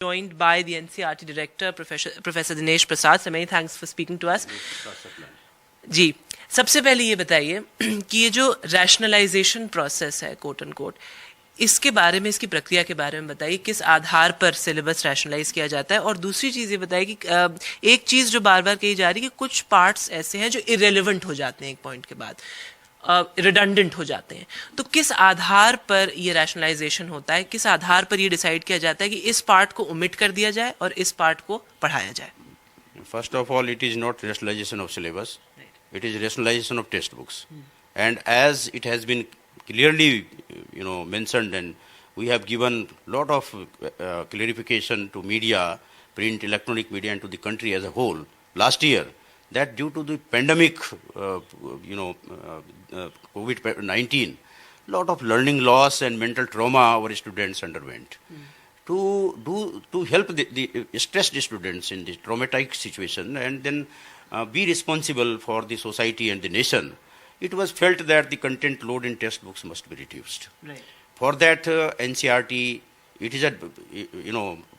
Joined by the NCERT Director, Professor Dinesh Prasad. So many thanks for speaking to us. जी, सबसे पहले ये बताइए कि ये जो रैशनलाइजेशन प्रोसेस है कोट एंड कोट, इसके बारे में, इसकी प्रक्रिया के बारे में बताइए, किस आधार पर सिलेबस रैशनलाइज किया जाता है। और दूसरी चीज़ ये बताइए कि एक चीज़ जो बार बार कही जा रही है कि कुछ पार्ट्स ऐसे हैं जो इरेलीवेंट हो जाते हैं एक पॉइंट के बाद, रिडंडेंट हो जाते हैं, तो किस आधार पर ये रैशनलाइजेशन होता है, किस आधार पर ये डिसाइड किया जाता है कि इस पार्ट को ओमिट कर दिया जाए और इस पार्ट को पढ़ाया जाए। First of all, it is not rationalization of syllabus. Right. It is rationalization of textbooks. And as it has been clearly, mentioned, and we have given lot of clarification to media, print, electronic media, and to the country as a whole last year, that due to the pandemic, COVID-19, lot of learning loss and mental trauma our students underwent. To help the stressed students in this traumatic situation and then be responsible for the society and the nation, it was felt that the content load in textbooks must be reduced. Right. For that, NCERT, it is at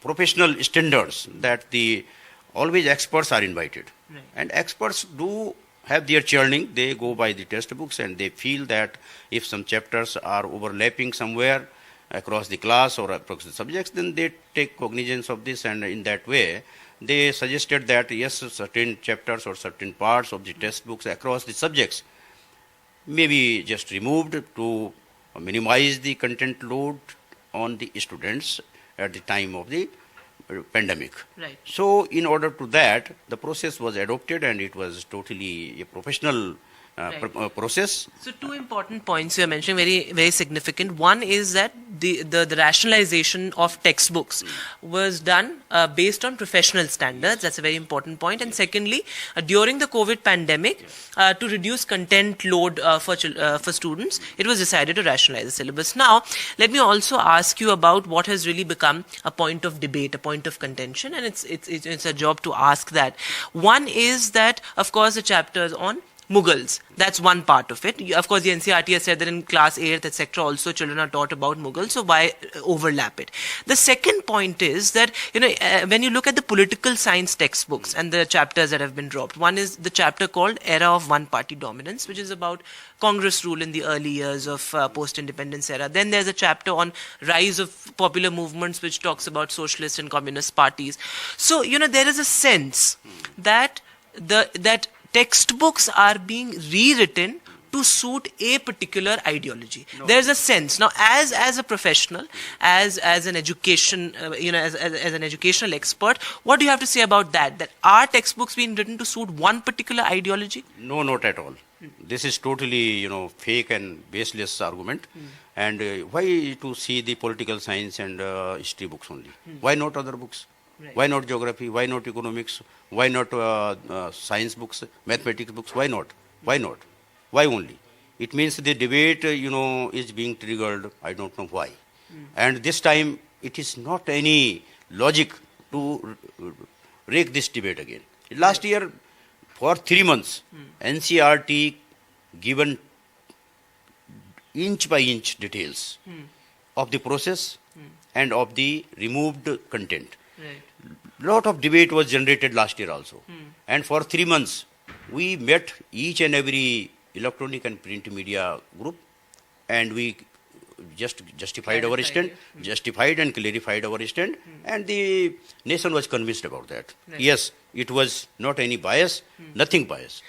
professional standards that the always experts are invited. Right. And experts do have their churning. They go by the textbooks and they feel that if some chapters are overlapping somewhere across the class or across the subjects, then they take cognizance of this, and in that way they suggested that yes, certain chapters or certain parts of the textbooks across the subjects may be just removed to minimize the content load on the students at the time of the pandemic. Right. So in order to that, the process was adopted, and it was totally a professional process. So two important points you are mentioning, very, very significant. One is that the rationalization of textbooks was done based on professional standards. That's a very important point. And secondly, during the COVID pandemic, to reduce content load for students, it was decided to rationalize the syllabus. Now, let me also ask you about what has really become a point of debate, a point of contention, and it's a job to ask that. One is that, of course, the chapters on Mughals. That's one part of it. Of course, the NCERT has said that in class 8th, etc. also children are taught about Mughals, so why overlap it? The second point is that, when you look at the political science textbooks and the chapters that have been dropped, one is the chapter called Era of One-Party Dominance, which is about Congress rule in the early years of post-independence era. Then there's a chapter on rise of popular movements, which talks about socialist and communist parties. So, there is a sense that textbooks are being rewritten to suit a particular ideology. No. There's a sense. Now, as a professional, as an education, as an educational expert, what do you have to say about that? That are textbooks being written to suit one particular ideology? No, not at all. This is totally, fake and baseless argument. And why to see the political science and history books only? Why not other books? Right. Why not geography? Why not economics? Why not science books, mathematics books? Why not? Why not? Why only? It means the debate, is being triggered. I don't know why. And this time, it is not any logic to rake this debate again. Last year, for 3 months, NCERT given inch by inch details of the process and of the removed content. Right. Lot of debate was generated last year also. And for 3 months, we met each and every electronic and print media group, and we just justified our stand, justified and clarified our stand, and the nation was convinced about that. Right. Yes, it was not any bias, nothing bias.